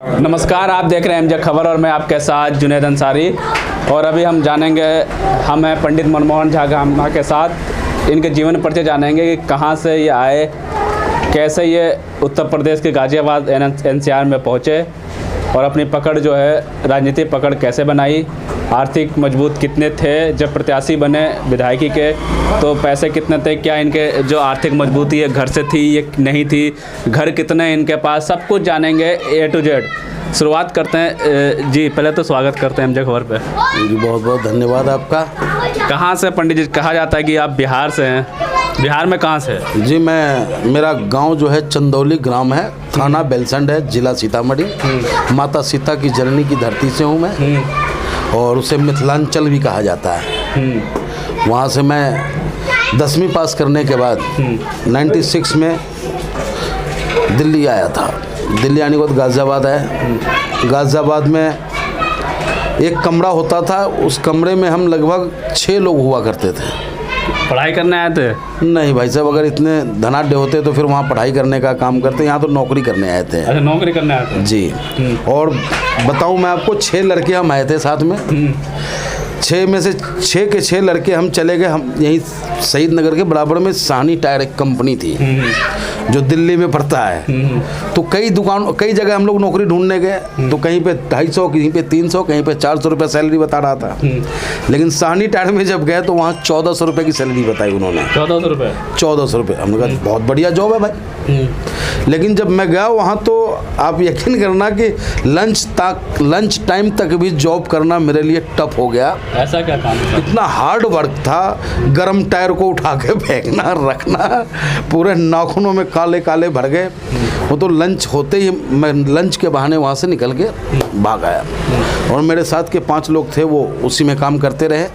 नमस्कार, आप देख रहे हैं एमजे खबर और मैं आपके साथ जुनैद अंसारी। और अभी हम जानेंगे, हम हैं पंडित मनमोहन झा गामा के साथ। इनके जीवन परिचय जानेंगे कि कहां से ये आए, कैसे ये उत्तर प्रदेश के गाज़ियाबाद एनसीआर में पहुंचे और अपनी पकड़ जो है राजनीतिक पकड़ कैसे बनाई, आर्थिक मजबूत कितने थे, जब प्रत्याशी बने विधायकी के तो पैसे कितने थे, क्या इनके जो आर्थिक मजबूती है घर से थी या नहीं थी, घर कितने इनके पास, सब कुछ जानेंगे A to Z। शुरुआत करते हैं जी, पहले तो स्वागत करते हैं एमजे खबर पे जी। बहुत बहुत धन्यवाद आपका। कहाँ से पंडित जी? कहा जाता है कि आप बिहार से हैं, बिहार में कहाँ से? जी, मेरा गांव जो है चंदौली ग्राम है, थाना बेलसंड है, जिला सीतामढ़ी। माता सीता की जननी की धरती से हूँ मैं, और उसे मिथिलांचल भी कहा जाता है। वहाँ से मैं 10वीं पास करने के बाद 96 में दिल्ली आया था। दिल्ली आने के बाद गाज़ियाबाद आया। गाज़ियाबाद में एक कमरा होता था, उस कमरे में हम लगभग 6 लोग हुआ करते थे। पढ़ाई करने आए थे? नहीं भाई साहब, अगर इतने धनाढ्य होते तो फिर वहाँ पढ़ाई करने का काम करते, यहाँ तो नौकरी करने आए थे। अच्छा, नौकरी करने आए थे जी। और बताऊँ मैं आपको, 6 लड़के हम आए थे साथ में। 6 में से 6 के 6 लड़के हम चले गए। हम यहीं शहीद नगर के बराबर में साहनी टायर एक कंपनी थी जो दिल्ली में पड़ता है। तो कई जगह हम लोग नौकरी ढूंढने गए, तो कहीं पे 250, कहीं पे 300, कहीं पे 400 रुपये सैलरी बता रहा था। लेकिन साहनी टायर में जब गए तो वहाँ 1400 रुपये की सैलरी बताई उन्होंने। 1400 रुपये? 1400 रुपये। हमने कहा बहुत बढ़िया जॉब है भाई। लेकिन जब मैं गया वहाँ तो आप यकीन करना कि लंच टाइम तक भी जॉब करना मेरे लिए टफ हो गया। ऐसा क्या काम था? इतना हार्ड वर्क था, गरम टायर को उठा के फेंकना, रखना, पूरे नाखूनों में काले काले भर गए। वो तो लंच होते ही मैं लंच के बहाने वहाँ से निकल के भाग आया। और मेरे साथ के 5 लोग थे, वो उसी में काम करते रहे।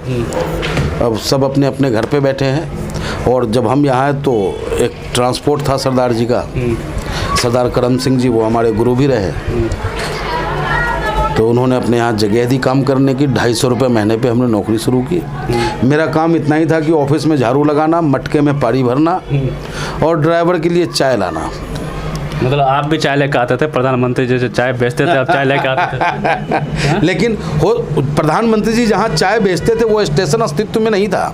अब सब अपने अपने घर पे बैठे हैं। और जब हम यहाँ आए तो एक ट्रांसपोर्ट था सरदार जी का, सरदार करम सिंह जी, वो हमारे गुरु भी रहे। तो उन्होंने अपने यहाँ जगह दी काम करने की। 250 रुपये महीने पे हमने नौकरी शुरू की। मेरा काम इतना ही था कि ऑफिस में झाड़ू लगाना, मटके में पानी भरना और ड्राइवर के लिए चाय लाना। मतलब आप भी चाय लेकर आते थे? प्रधानमंत्री जी जो चाय बेचते थे, आप चाय लेकर आते थे? लेकिन प्रधानमंत्री जी जहाँ चाय बेचते थे वो स्टेशन अस्तित्व में नहीं था,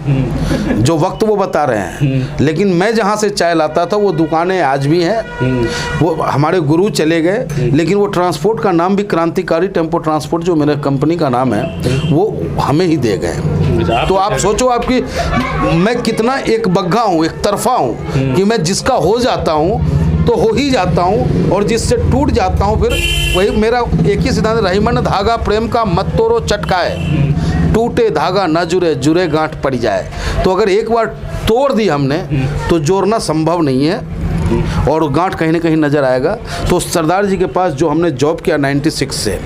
जो वक्त वो बता रहे हैं। लेकिन मैं जहाँ से चाय लाता था वो दुकानें आज भी हैं। वो हमारे गुरु चले गए, लेकिन वो ट्रांसपोर्ट का नाम भी क्रांतिकारी टेम्पो ट्रांसपोर्ट, जो मेरे कंपनी का नाम है, वो हमें ही दे गए। तो आप सोचो आपकी मैं कितना एक बग्घा हूँ, एक तरफा हूँ कि मैं जिसका हो जाता हूँ तो हो ही जाता हूँ, और जिससे टूट जाता हूँ फिर वही मेरा एक ही सिद्धांत, रहीमन धागा प्रेम का मत तोड़ो चटकाए, टूटे धागा न जुड़े, जुड़े गांठ पड़ जाए। तो अगर एक बार तोड़ दी हमने तो जोड़ना संभव नहीं है, और गांठ कहीं ना कहीं नजर आएगा। तो सरदार जी के पास जो हमने जॉब किया 96 से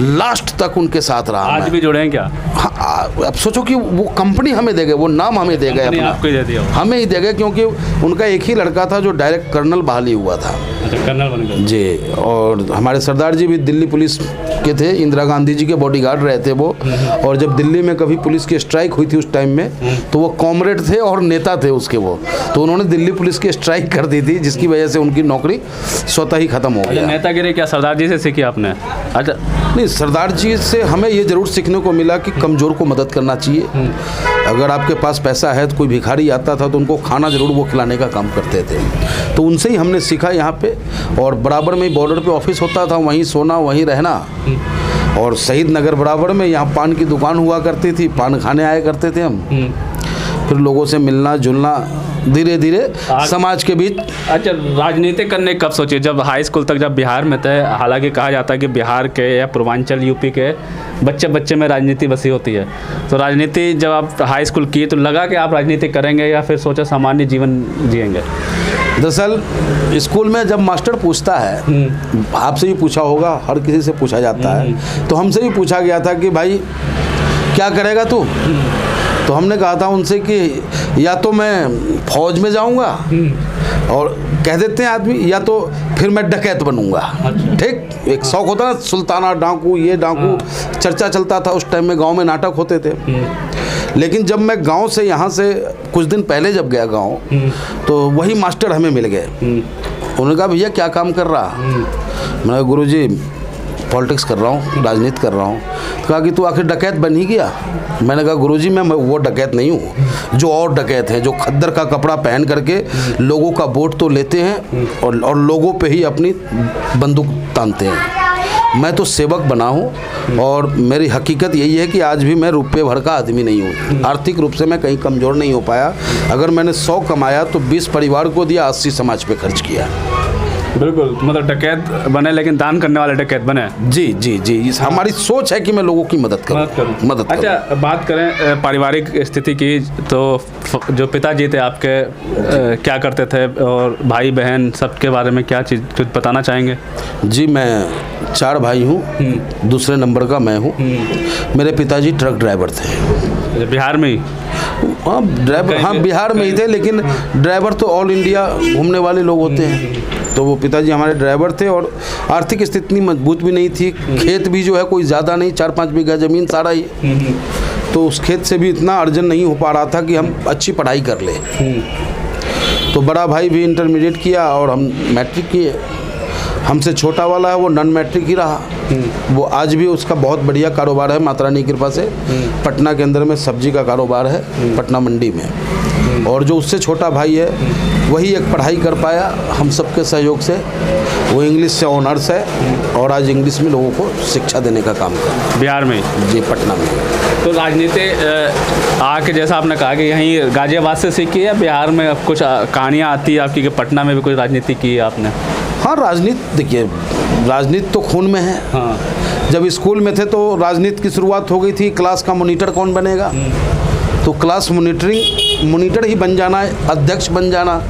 लास्ट तक उनके साथ रहा। आज भी जुड़े हैं क्या? हाँ, अब सोचो कि वो कंपनी हमें दे गए, वो नाम हमें दे गए, अपना आपको दे दिया, हमें ही दे गए, क्योंकि उनका एक ही लड़का था जो डायरेक्ट कर्नल बहाली हुआ था। अच्छा, कर्नल बन गए जी। और हमारे सरदार जी भी दिल्ली पुलिस के थे, इंदिरा गांधी जी के बॉडीगार्ड रहे थे वो। और जब दिल्ली में कभी पुलिस की स्ट्राइक हुई थी उस टाइम में, तो वो कॉमरेड थे और नेता थे उसके वो। तो उन्होंने दिल्ली पुलिस की स्ट्राइक कर दी थी, जिसकी वजह से उनकी नौकरी स्वतः ही खत्म हो गई। नेतागिरी क्या सरदार जी से सीखी आपने? अच्छा, नहीं, सरदार जी से हमें ये ज़रूर सीखने को मिला कि कमज़ोर को मदद करना चाहिए। अगर आपके पास पैसा है तो कोई भिखारी आता था तो उनको खाना ज़रूर वो खिलाने का काम करते थे। तो उनसे ही हमने सीखा यहाँ पे। और बराबर में ही बॉर्डर पे ऑफिस होता था, वहीं सोना वहीं रहना। और शहीद नगर बराबर में यहाँ पान की दुकान हुआ करती थी, पान खाने आया करते थे हम। फिर लोगों से मिलना जुलना, धीरे धीरे समाज के बीच। अच्छा, राजनीति करने कब सोचे? जब हाई स्कूल तक जब बिहार में थे, हालांकि कहा जाता है कि बिहार के या पूर्वांचल यूपी के बच्चे में राजनीति बसी होती है। तो राजनीति जब आप हाई स्कूल किए तो लगा कि आप राजनीति करेंगे, या फिर सोचा सामान्य जीवन जिएंगे? दरअसल स्कूल में जब मास्टर पूछता है, आपसे भी पूछा होगा, हर किसी से पूछा जाता है, तो हमसे भी पूछा गया था कि भाई क्या करेगा तू? तो हमने कहा था उनसे कि या तो मैं फौज में जाऊंगा, और कह देते हैं आदमी, या तो फिर मैं डकैत बनूंगा। ठीक, एक शौक होता है, सुल्ताना डाकू, ये डाकू, चर्चा चलता था उस टाइम में, गांव में नाटक होते थे। लेकिन जब मैं गांव से यहाँ से कुछ दिन पहले जब गया गांव, तो वही मास्टर हमें मिल गए। उन्होंने कहा भैया क्या काम कर रहा? मैंने कहा गुरुजी पॉलिटिक्स कर रहा हूँ, राजनीति कर रहा हूँ। तो कहा कि तू आखिर डकैत बन ही गया? मैंने कहा गुरुजी मैं वो डकैत नहीं हूँ जो और डकैत हैं, जो खद्दर का कपड़ा पहन करके लोगों का वोट तो लेते हैं और लोगों पे ही अपनी बंदूक तानते हैं। मैं तो सेवक बना हूँ और मेरी हकीकत यही है कि आज भी मैं रुपये भर का आदमी नहीं हूँ। आर्थिक रूप से मैं कहीं कमज़ोर नहीं हो पाया। अगर मैंने 100 कमाया तो 20 परिवार को दिया, 80 समाज पे खर्च किया। बिल्कुल, मतलब डकैत बने लेकिन दान करने वाले डकैत बने। जी जी जी, हमारी सोच है कि मैं लोगों की मदद करूं। अच्छा, बात करें पारिवारिक स्थिति की, तो जो पिताजी थे आपके क्या करते थे और भाई बहन सबके बारे में क्या चीज़ कुछ बताना चाहेंगे? जी, मैं 4 भाई हूँ, दूसरे नंबर का मैं हूँ। मेरे पिताजी ट्रक ड्राइवर थे। बिहार में ही? हाँ ड्राइवर, हाँ बिहार में ही थे, लेकिन ड्राइवर तो ऑल इंडिया घूमने वाले लोग होते हैं। तो वो पिताजी हमारे ड्राइवर थे और आर्थिक स्थिति इतनी मजबूत भी नहीं थी। खेत भी जो है कोई ज़्यादा नहीं, 4-5 बीघा ज़मीन सारा ही। तो उस खेत से भी इतना अर्जन नहीं हो पा रहा था कि हम अच्छी पढ़ाई कर ले। तो बड़ा भाई भी इंटरमीडिएट किया और हम मैट्रिक किए। हमसे छोटा वाला है वो नॉन मैट्रिक ही रहा। वो आज भी उसका बहुत बढ़िया कारोबार है माता रानी की कृपा से। पटना के अंदर में सब्जी का कारोबार है, पटना मंडी में। और जो उससे छोटा भाई है वही एक पढ़ाई कर पाया हम सबके सहयोग से। वो इंग्लिश से ऑनर्स है और आज इंग्लिश में लोगों को शिक्षा देने का काम कर रहा है बिहार में। जी, पटना में। तो राजनीति आके जैसा आपने कहा कि यहीं गाजियाबाद से सीखी है, बिहार में कुछ कहानियाँ आती है आपकी कि पटना में भी कोई राजनीति की है आपने? हाँ, राजनीति देखिए, राजनीति तो खून में है। हाँ, जब स्कूल में थे तो राजनीति की शुरुआत हो गई थी। क्लास का मॉनिटर कौन बनेगा? तो क्लास मॉनिटर ही बन जाना, अध्यक्ष बन जाना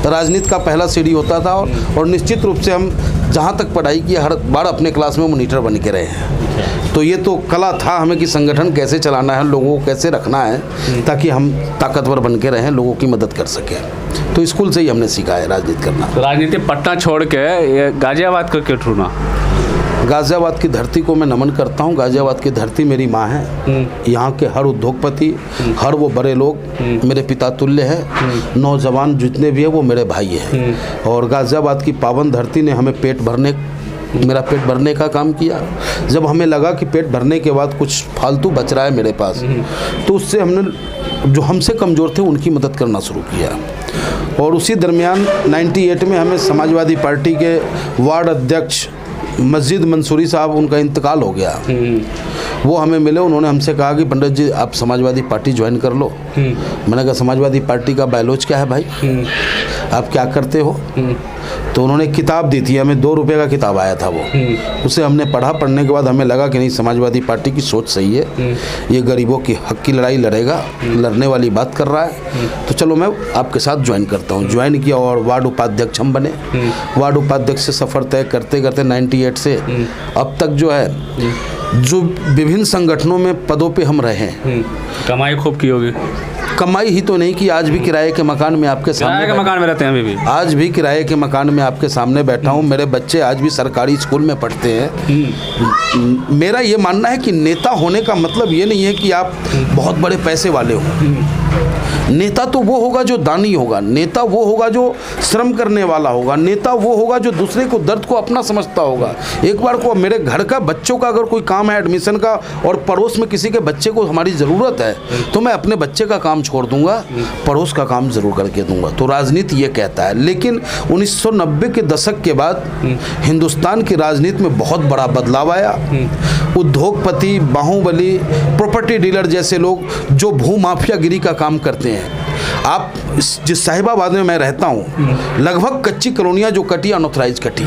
राजनीति का पहला सीढ़ी होता था। और निश्चित रूप से हम जहाँ तक पढ़ाई की हर बार अपने क्लास में मॉनिटर बन के रहे हैं। तो ये तो कला था हमें कि संगठन कैसे चलाना है, लोगों को कैसे रखना है ताकि हम ताकतवर बन के रहें, लोगों की मदद कर सकें। तो स्कूल से ही हमने सीखा है राजनीति करना। तो राजनीति पटना छोड़ के ये गाजियाबाद को क्यों ढूंढा? गाज़ियाबाद की धरती को मैं नमन करता हूँ। गाज़ियाबाद की धरती मेरी माँ है। यहाँ के हर उद्योगपति, हर वो बड़े लोग मेरे पिता तुल्य हैं। नौजवान जितने भी हैं वो मेरे भाई हैं। और गाज़ियाबाद की पावन धरती ने हमें मेरा पेट भरने का काम किया। जब हमें लगा कि पेट भरने के बाद कुछ फालतू बच रहा है मेरे पास, तो उससे हमने जो हमसे कमज़ोर थे उनकी मदद करना शुरू किया। और उसी दरमियान 98 में हमें समाजवादी पार्टी के वार्ड अध्यक्ष मस्जिद मंसूरी साहब, उनका इंतकाल हो गया। वो हमें मिले, उन्होंने हमसे कहा कि पंडित जी आप समाजवादी पार्टी ज्वाइन कर लो। मैंने कहा समाजवादी पार्टी का बायलॉज क्या है भाई, आप क्या करते हो? तो उन्होंने किताब दी थी हमें, 2 रुपये का किताब आया था वो। उसे हमने पढ़ा। पढ़ने के बाद हमें लगा कि नहीं, समाजवादी पार्टी की सोच सही है, ये गरीबों की हक की लड़ाई लड़ेगा, लड़ने वाली बात कर रहा है, तो चलो मैं आपके साथ ज्वाइन करता हूँ। ज्वाइन किया और वार्ड उपाध्यक्ष हम बने। वार्ड उपाध्यक्ष से सफ़र तय करते करते 98 से अब तक जो है, जो विभिन्न संगठनों में पदों पे हम रहे हैं। कमाई खूब की होगी? कमाई ही तो नहीं कि आज भी किराए के मकान में आपके सामने, किराए के मकान में रहते हैं अभी भी? आज भी किराए के मकान में आपके सामने बैठा हूँ। मेरे बच्चे आज भी सरकारी स्कूल में पढ़ते हैं। मेरा ये मानना है कि नेता होने का मतलब ये नहीं है कि आप बहुत बड़े पैसे वाले हो। नेता तो वो होगा जो दानी होगा, नेता वो होगा जो श्रम करने वाला होगा, नेता वो होगा जो दूसरे को दर्द को अपना समझता होगा। एक बार को मेरे घर का बच्चों का अगर कोई काम है एडमिशन का और पड़ोस में किसी के बच्चे को हमारी ज़रूरत है, तो मैं अपने बच्चे का काम छोड़ दूंगा, पड़ोस का काम ज़रूर करके दूंगा। तो राजनीति ये कहता है। लेकिन 1990 के दशक के बाद हिंदुस्तान की राजनीति में बहुत बड़ा बदलाव आया। उद्योगपति, बाहुबली, प्रॉपर्टी डीलर जैसे लोग जो भूमाफियागिरी का काम करते हैं। आप जिस साहिबाबाद में मैं रहता हूँ, लगभग कच्ची कॉलोनियाँ जो कटी, अनऑथराइज कटी।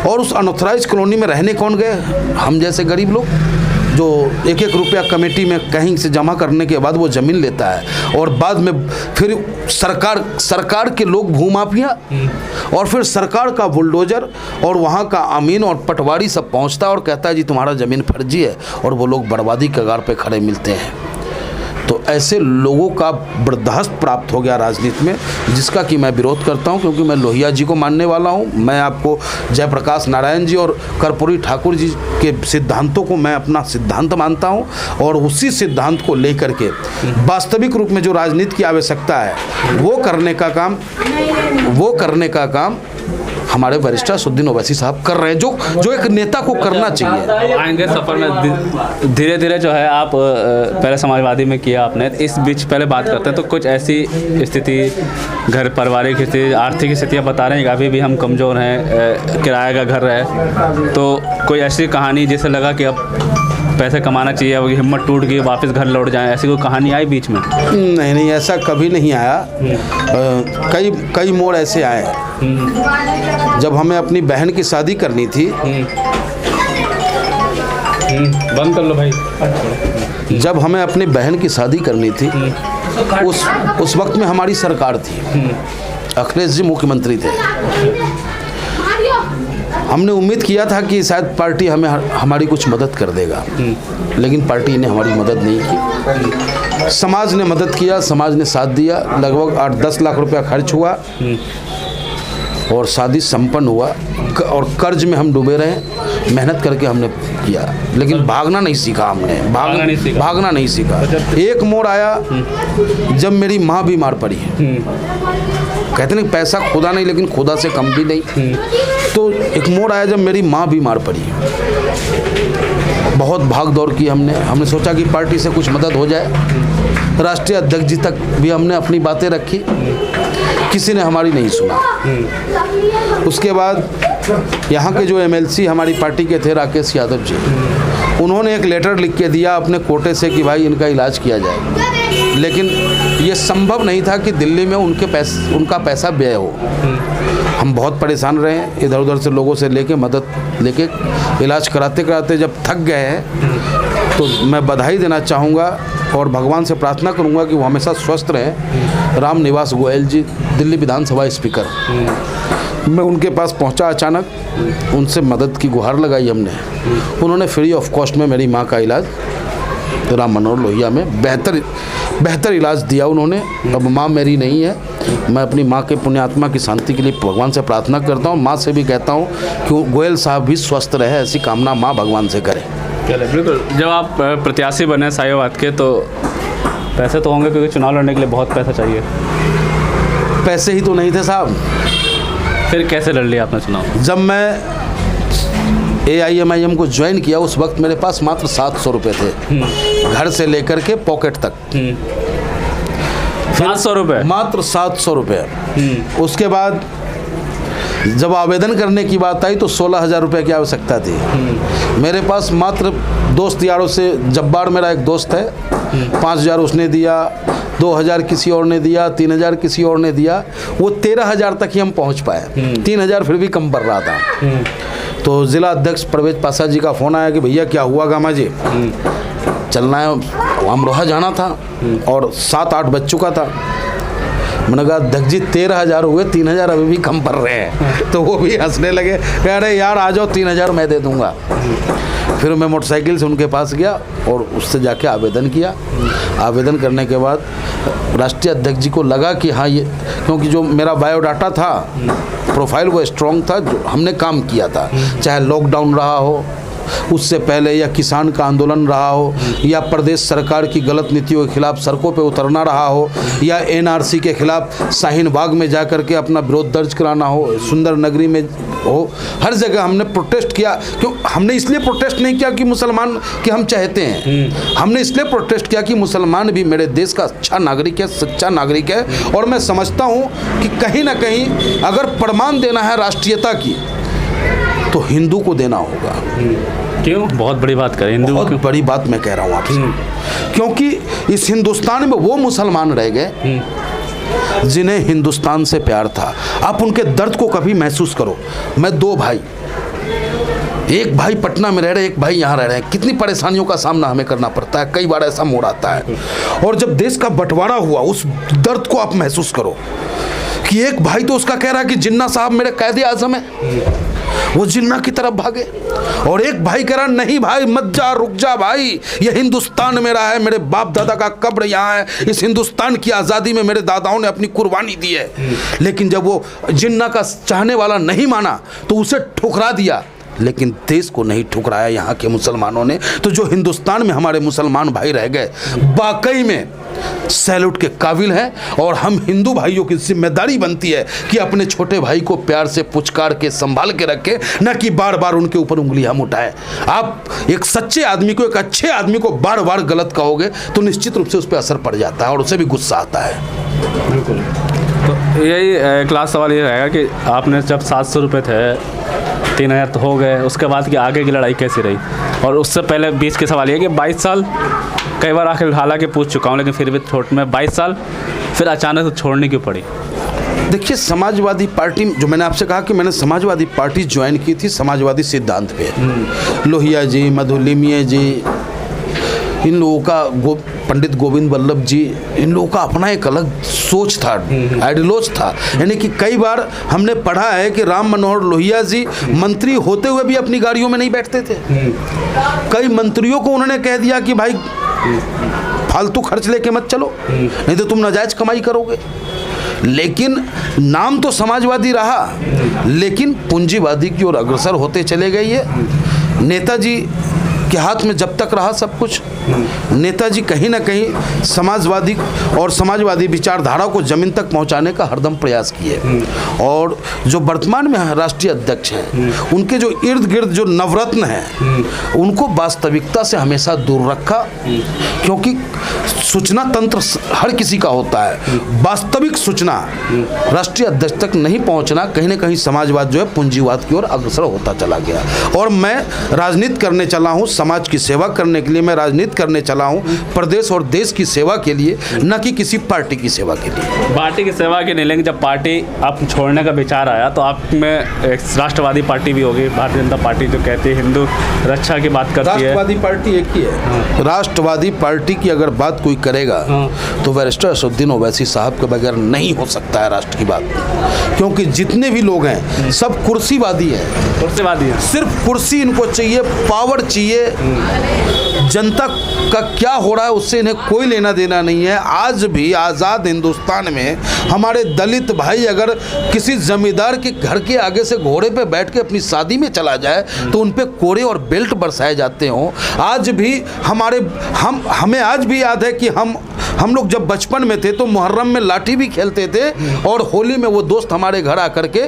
और उस अनऑथराइज कॉलोनी में रहने कौन गए? हम जैसे गरीब लोग, जो 1-1 रुपया कमेटी में कहीं से जमा करने के बाद वो ज़मीन लेता है और बाद में फिर सरकार के लोग भूमाफिया और फिर सरकार का बुलडोजर और वहाँ का अमीन और पटवारी सब पहुँचता है और कहता है जी तुम्हारा ज़मीन फर्जी है, और वो लोग बर्बादी कगार पे खड़े मिलते हैं। तो तो ऐसे लोगों का बर्दाश्त प्राप्त हो गया राजनीति में, जिसका कि मैं विरोध करता हूं, क्योंकि मैं लोहिया जी को मानने वाला हूं। मैं आपको जयप्रकाश नारायण जी और कर्पूरी ठाकुर जी के सिद्धांतों को मैं अपना सिद्धांत मानता हूं, और उसी सिद्धांत को लेकर के वास्तविक रूप में जो राजनीति की आवश्यकता है वो करने का काम हमारे वरिष्ठ असदुद्दीन ओवैसी साहब कर रहे हैं, जो एक नेता को करना चाहिए। आएंगे सफर में धीरे धीरे जो है आप पहले समाजवादी में किया आपने, इस बीच पहले बात करते हैं तो कुछ ऐसी स्थिति, घर पारिवारिक स्थिति, आर्थिक स्थितियाँ बता रहे हैं कि अभी भी हम कमज़ोर हैं, किराए का घर है, तो कोई ऐसी कहानी जिससे लगा कि अब पैसे कमाना चाहिए, अब हिम्मत टूट गई, वापस घर लौट जाएं, ऐसी कोई कहानी आई बीच में? नहीं, ऐसा कभी नहीं आया। कई मोड़ ऐसे आए। जब हमें अपनी बहन की शादी करनी थी, बंद कर लो भाई। जब हमें अपनी बहन की शादी करनी थी, उस वक्त में हमारी सरकार थी, अखिलेश जी मुख्यमंत्री थे। हमने उम्मीद किया था कि शायद पार्टी हमारी कुछ मदद कर देगा, लेकिन पार्टी ने हमारी मदद नहीं की। समाज ने मदद किया, समाज ने साथ दिया। लगभग 8-10 लाख रुपया खर्च हुआ और शादी संपन्न हुआ, और कर्ज में हम डूबे रहे। मेहनत करके हमने किया, लेकिन भागना नहीं सीखा हमने, भागना नहीं सीखा। एक मोड़ आया जब मेरी माँ बीमार पड़ी। कहते नहीं पैसा खुदा नहीं, लेकिन खुदा से कम भी नहीं। तो एक मोड़ आया जब मेरी माँ बीमार पड़ी। बहुत भाग दौड़ की हमने सोचा कि पार्टी से कुछ मदद हो जाए। राष्ट्रीय अध्यक्ष जी तक भी हमने अपनी बातें रखी, किसी ने हमारी नहीं सुना। उसके बाद यहाँ के जो MLC हमारी पार्टी के थे, राकेश यादव जी, उन्होंने एक लेटर लिख के दिया अपने कोटे से कि भाई इनका इलाज किया जाए, लेकिन ये संभव नहीं था कि दिल्ली में उनका पैसा व्यय हो। हम बहुत परेशान रहे, इधर उधर से लोगों से मदद लेके इलाज कराते कराते जब थक गए हैं, तो मैं बधाई देना चाहूँगा और भगवान से प्रार्थना करूँगा कि वो हमेशा स्वस्थ रहें। राम निवास गोयल जी, दिल्ली विधानसभा स्पीकर, मैं उनके पास पहुंचा अचानक, उनसे मदद की गुहार लगाई हमने। उन्होंने फ्री ऑफ कॉस्ट में मेरी माँ का इलाज राम मनोहर लोहिया में बेहतर इलाज दिया उन्होंने। अब माँ मेरी नहीं है, मैं अपनी माँ के पुण्यात्मा की शांति के लिए भगवान से प्रार्थना करता हूँ। माँ से भी कहता हूँ कि गोयल साहब भी स्वस्थ रहे, ऐसी कामना माँ भगवान से करे। बिल्कुल। जब आप प्रत्याशी बने साहिवाबाद के, तो पैसे तो होंगे, क्योंकि चुनाव लड़ने के लिए बहुत पैसा चाहिए। पैसे ही तो नहीं थे साहब। फिर कैसे लड़ लिया आपने चुनाव? जब मैं AIMIM को ज्वाइन किया, उस वक्त मेरे पास मात्र 700 रुपये थे, घर से लेकर के पॉकेट तक। 700 रुपये? मात्र 700 रुपये। उसके बाद जब आवेदन करने की बात आई तो 16,000 रुपये की आवश्यकता थी। मेरे पास मात्र दोस्त यारों से, जब्बार मेरा एक दोस्त है, 5,000 उसने दिया, 2,000 किसी और ने दिया, 3,000 किसी और ने दिया। वो 13,000 तक ही हम पहुंच पाए। 3,000 फिर भी कम पड़ रहा था। तो जिला अध्यक्ष परवेज पासा जी का फ़ोन आया कि भैया क्या हुआ गामा जी, चलना है, अमरोहा जाना था और 7-8 बज चुका था। मैंने कहा अध्यक्ष जी 13,000 हुए, 3,000 अभी भी कम पड़ रहे हैं। तो वो भी हंसने लगे, कह रहे यार आ जाओ, 3,000 मैं दे दूंगा। फिर मैं मोटरसाइकिल से उनके पास गया और उससे जाके आवेदन किया। आवेदन करने के बाद राष्ट्रीय अध्यक्ष जी को लगा कि हाँ ये, क्योंकि जो मेरा बायोडाटा था, प्रोफाइल वो स्ट्रॉन्ग था, जो हमने काम किया था, चाहे लॉकडाउन रहा हो, उससे पहले या किसान का आंदोलन रहा हो, या प्रदेश सरकार की गलत नीतियों के खिलाफ सड़कों पे उतरना रहा हो, या NRC के खिलाफ शाहीन बाग में जा कर के अपना विरोध दर्ज कराना हो, सुंदर नगरी में हो, हर जगह हमने प्रोटेस्ट किया। क्यों? हमने इसलिए प्रोटेस्ट नहीं किया कि मुसलमान के हम चाहते हैं, हमने इसलिए प्रोटेस्ट किया कि मुसलमान भी मेरे देश का अच्छा नागरिक है, सच्चा नागरिक है। और मैं समझता हूँ कि कहीं ना कहीं अगर प्रमाण देना है राष्ट्रीयता की, तो हिंदू को देना होगा। क्यों? बहुत बड़ी बात करें, हिंदू बहुत बड़ी बात मैं कह रहा हूँ आपसे, क्योंकि इस हिंदुस्तान में वो मुसलमान रह गए जिन्हें हिंदुस्तान से प्यार था। आप उनके दर्द को कभी महसूस करो। मैं 2 भाई, एक भाई पटना में रह रहे, एक भाई यहाँ रह रहे हैं, कितनी परेशानियों का सामना हमें करना पड़ता है। कई बार ऐसा मोड़ आता है। और जब देश का बंटवारा हुआ, उस दर्द को आप महसूस करो कि एक भाई तो उसका कह रहा है कि जिन्ना साहब मेरे कैद-ए-आज़म है, वो जिन्ना की तरफ भागे। और एक भाई कह रहा नहीं भाई मत जा, रुक जा भाई, ये हिंदुस्तान मेरा है, मेरे बाप दादा का कब्र यहाँ है, इस हिंदुस्तान की आज़ादी में मेरे दादाओं ने अपनी कुर्बानी दी है। लेकिन जब वो जिन्ना का चाहने वाला नहीं माना तो उसे ठुकरा दिया, लेकिन देश को नहीं ठुकराया यहाँ के मुसलमानों ने। तो जो हिंदुस्तान में हमारे मुसलमान भाई रह गए वाकई में सैल्यूट के काबिल हैं। और हम हिंदू भाइयों की जिम्मेदारी बनती है कि अपने छोटे भाई को प्यार से पुचकार के संभाल के रखें, न कि बार बार उनके ऊपर उंगली हम उठाएं। आप एक सच्चे आदमी को, एक अच्छे आदमी को बार बार गलत कहोगे तो निश्चित रूप से उस पर असर पड़ जाता है और उसे भी गुस्सा आता है। बिल्कुल। तो यही क्लास सवाल ये रहेगा कि आपने जब 700 रुपये थे 3000 तो हो गए, उसके बाद की आगे की लड़ाई कैसी रही? और उससे पहले बीच के सवाल ये कि 22 साल कई बार आखिर हालांकि पूछ चुका हूँ, लेकिन फिर भी छोट में 22 साल फिर अचानक से छोड़ने क्यों पड़ी? देखिए, समाजवादी पार्टी, जो मैंने आपसे कहा कि मैंने समाजवादी पार्टी ज्वाइन की थी समाजवादी सिद्धांत पे। लोहिया जी, मधुलिमये जी, इन लोगों का पंडित गोविंद वल्लभ जी, इन लोगों का अपना एक अलग सोच था, आइडियोलॉजी था। यानी कि कई बार हमने पढ़ा है कि राम मनोहर लोहिया जी मंत्री होते हुए भी अपनी गाड़ियों में नहीं बैठते थे। कई मंत्रियों को उन्होंने कह दिया कि भाई फालतू खर्च लेके मत चलो, नहीं तो तुम नाजायज कमाई करोगे। लेकिन नाम तो समाजवादी रहा, लेकिन पूंजीवादी की ओर अग्रसर होते चले गए। ये नेताजी के हाथ में जब तक रहा सब कुछ, नेताजी कहीं ना कहीं समाजवादी और समाजवादी विचारधारा को जमीन तक पहुंचाने का हरदम प्रयास किए। और जो वर्तमान में राष्ट्रीय अध्यक्ष हैं, उनके जो इर्द गिर्द जो नवरत्न हैं, उनको वास्तविकता से हमेशा दूर रखा, क्योंकि सूचना तंत्र हर किसी का होता है। वास्तविक सूचना राष्ट्रीय अध्यक्ष तक नहीं पहुंचना, कहीं ना कहीं समाजवाद जो है पूंजीवाद की ओर अग्रसर होता चला गया। और मैं राजनीति करने चला हूँ, समाज की सेवा करने के लिए मैं राजनीति करने चला हूँ, प्रदेश और देश की सेवा के लिए, न कि किसी पार्टी की सेवा के लिए। पार्टी की सेवा के नहीं, लेकिन जब पार्टी आप छोड़ने का विचार आया तो आप में एक राष्ट्रवादी पार्टी भी होगी, भारतीय जनता पार्टी जो कहती है हिंदू रक्षा की बात करती है। राष्ट्रवादी पार्टी एक ही है। राष्ट्रवादी पार्टी की अगर बात कोई करेगा तो बैरिस्टर असदुद्दीन ओवैसी साहब के बगैर नहीं हो सकता है राष्ट्र की बात, क्योंकि जितने भी लोग हैं सब कुर्सीवादी हैं। कुर्सीवादी है, सिर्फ कुर्सी इनको चाहिए, पावर चाहिए। जनता का क्या हो रहा है उससे इन्हें कोई लेना देना नहीं है। आज भी आज़ाद हिंदुस्तान में हमारे दलित भाई अगर किसी जमींदार के घर के आगे से घोड़े पे बैठ के अपनी शादी में चला जाए तो उन पे कोड़े और बेल्ट बरसाए जाते हों। आज भी हमें आज भी याद है कि हम लोग जब बचपन में थे तो मुहर्रम में लाठी भी खेलते थे और होली में वो दोस्त हमारे घर आकर के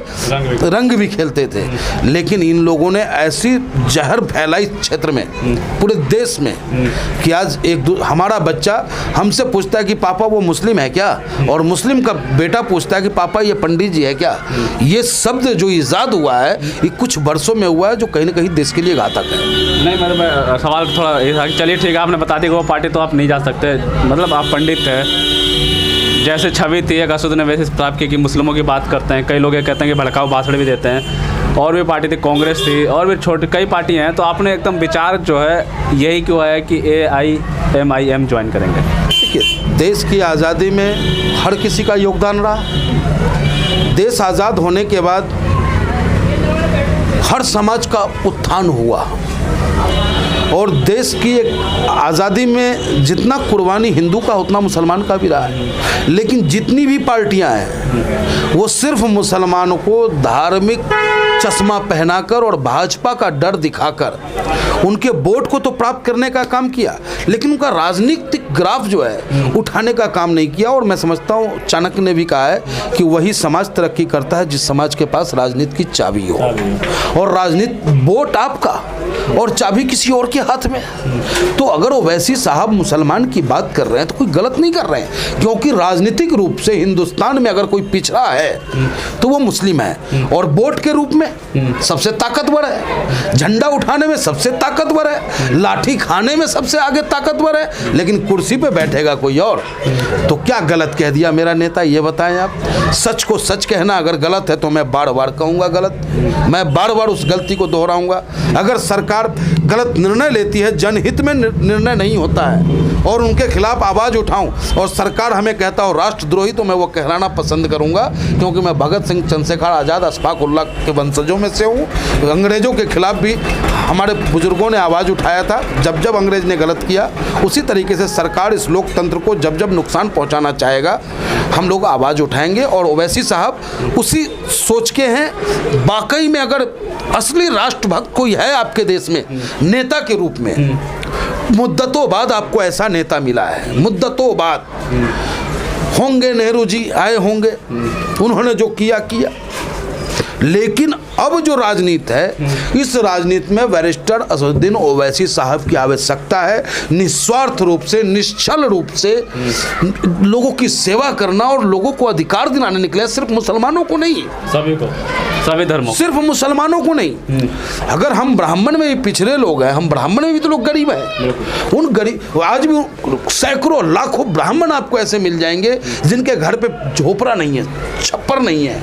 रंग भी खेलते थे। लेकिन इन लोगों ने ऐसी जहर फैलाई क्षेत्र में, पूरे देश में, कि आज हमारा बच्चा हमसे पूछता है कि पापा वो मुस्लिम है क्या, और मुस्लिम का बेटा पूछता है कि पापा ये पंडित जी है क्या। ये शब्द जो ईजाद हुआ है ये कुछ वर्षों में हुआ है, जो कहीं ना कहीं देश के लिए घातक है। नहीं, मतलब सवाल थोड़ा ये था कि चलिए ठीक है, आपने बता दी कि वो पार्टी तो आप नहीं जा सकते, मतलब आप पंडित है, जैसे छवि थी एक असद ने वैसे प्राप्त की कि मुस्लिमों की बात करते हैं। कई लोग ये कहते हैं कि भड़काऊ भाषण भी देते हैं। और भी पार्टी थी, कांग्रेस थी, और भी छोटी कई पार्टियाँ हैं। तो आपने एकदम विचार जो है यही क्यों है कि AIMIM ज्वाइन करेंगे? देखिए, देश की आज़ादी में हर किसी का योगदान रहा। देश आज़ाद होने के बाद हर समाज का उत्थान हुआ और देश की एक आज़ादी में जितना कुर्बानी हिंदू का उतना मुसलमान का भी रहा है। लेकिन जितनी भी पार्टियां हैं वो सिर्फ मुसलमानों को धार्मिक चश्मा पहनाकर और भाजपा का डर दिखाकर उनके वोट को तो प्राप्त करने का काम किया, लेकिन उनका राजनीतिक ग्राफ जो है उठाने का काम नहीं किया। और मैं समझता हूँ चाणक्य ने भी कहा है कि वही समाज तरक्की करता है जिस समाज के पास राजनीति की चाबी हो। और राजनीति वोट आपका और चाबी किसी और के हाथ में। तो अगर ओवैसी साहब मुसलमान की बात कर रहे हैं तो कोई गलत नहीं कर रहे हैं, क्योंकि राजनीतिक रूप से हिंदुस्तान में अगर कोई पिछड़ा है तो वो मुस्लिम है। और वोट के रूप में सबसे ताकतवर है, झंडा उठाने में सबसे ताकतवर है, लाठी खाने में सबसे आगे ताकतवर है, लेकिन कुर्सी पे बैठेगा कोई और। तो क्या गलत कह दिया मेरा नेता, ये बताएं आप। सच को सच कहना अगर गलत है तो मैं बार बार कहूँगा गलत, मैं बार बार उस गलती को दोहराऊंगा। अगर सरकार गलत निर्णय निर्णय लेती है जनहित में निर्णय नहीं होता है, और उनके खिलाफ आवाज़ उठाऊं और सरकार हमें कहता हो राष्ट्रद्रोही, तो मैं वो कहलाना पसंद करूंगा, क्योंकि मैं भगत सिंह, चंद्रशेखर आज़ाद, अशफाक उल्लाह के वंशजों में से हूँ। अंग्रेज़ों के खिलाफ भी हमारे बुजुर्गों ने आवाज़ उठाया था, जब जब अंग्रेज़ ने गलत किया। उसी तरीके से सरकार इस लोकतंत्र को जब जब नुकसान पहुँचाना चाहेगा, हम लोग आवाज़ उठाएंगे। और ओवैसी साहब उसी सोच के हैं। वाकई में अगर असली राष्ट्रभक्त कोई है आपके देश में नेता के रूप में, मुद्दतों बाद आपको ऐसा नेता मिला है, मुद्दतों बाद। होंगे नेहरू जी आए होंगे, उन्होंने जो किया किया, लेकिन अब जो राजनीति है, इस राजनीति में बैरिस्टर असदुद्दीन ओवैसी साहब की आवश्यकता है। निस्वार्थ रूप से, निश्चल रूप से लोगों की सेवा करना और लोगों को अधिकार दिलाने निकले। सिर्फ मुसलमानों को नहीं, सभी को, सभी धर्मों, सिर्फ मुसलमानों को नहीं। अगर हम ब्राह्मण में भी पिछड़े लोग हैं, हम ब्राह्मण में भी तो लोग गरीब हैं। उन गरीब, आज भी सैकड़ों लाखों ब्राह्मण आपको ऐसे मिल जाएंगे जिनके घर पे झोपड़ा नहीं है, छप्पर नहीं है,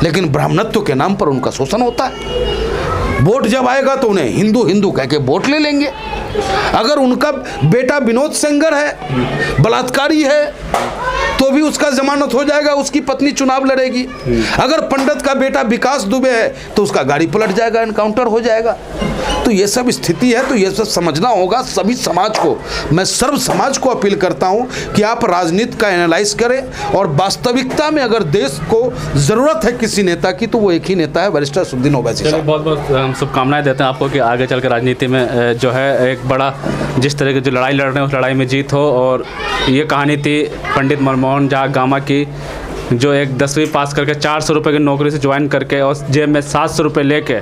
लेकिन ब्राह्मणत्व के नाम पर उनका शोषण होता है। वोट जब आएगा तो उन्हें हिंदू हिंदू कह के वोट ले लेंगे। अगर उनका बेटा विनोद सेंगर है, बलात्कारी है, तो भी उसका जमानत हो जाएगा, उसकी पत्नी चुनाव लड़ेगी। अगर पंडित का बेटा विकास दुबे है तो उसका गाड़ी पलट जाएगा, एनकाउंटर हो जाएगा। तो ये सब स्थिति है, तो ये सब समझना होगा सभी समाज को। मैं सर्व समाज को अपील करता हूं कि आप राजनीति का एनालाइज करें, और वास्तविकता में अगर देश को ज़रूरत है किसी नेता की, तो वो एक ही नेता है, बैरिस्टर असदुद्दीन ओवैसी साहब। बहुत बहुत हम शुभकामनाएं देते हैं आपको कि आगे चलकर राजनीति में जो है एक बड़ा, जिस तरह की जो लड़ाई लड़ रहे हैं उस लड़ाई में जीत हो। और ये कहानी थी पंडित मनमोहन झा गामा की, जो एक 10वीं पास करके 400 रुपये की नौकरी से ज्वाइन करके और जेब में 700 रुपये लेके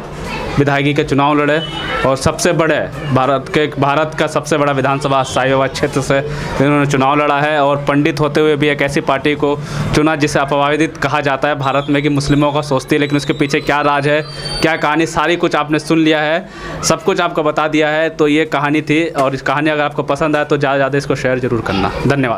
विधायकी के चुनाव लड़े, और सबसे बड़े भारत का सबसे बड़ा विधानसभा साहिवाबाद क्षेत्र से इन्होंने चुनाव लड़ा है। और पंडित होते हुए भी एक ऐसी पार्टी को चुना जिसे अपवादित कहा जाता है भारत में, कि मुस्लिमों का सोचती है, लेकिन उसके पीछे क्या राज है, क्या कहानी, सारी कुछ आपने सुन लिया है, सब कुछ आपको बता दिया है। तो ये कहानी थी, और इस कहानी अगर आपको पसंद आए तो ज़्यादा से ज़्यादा इसको शेयर जरूर करना। धन्यवाद।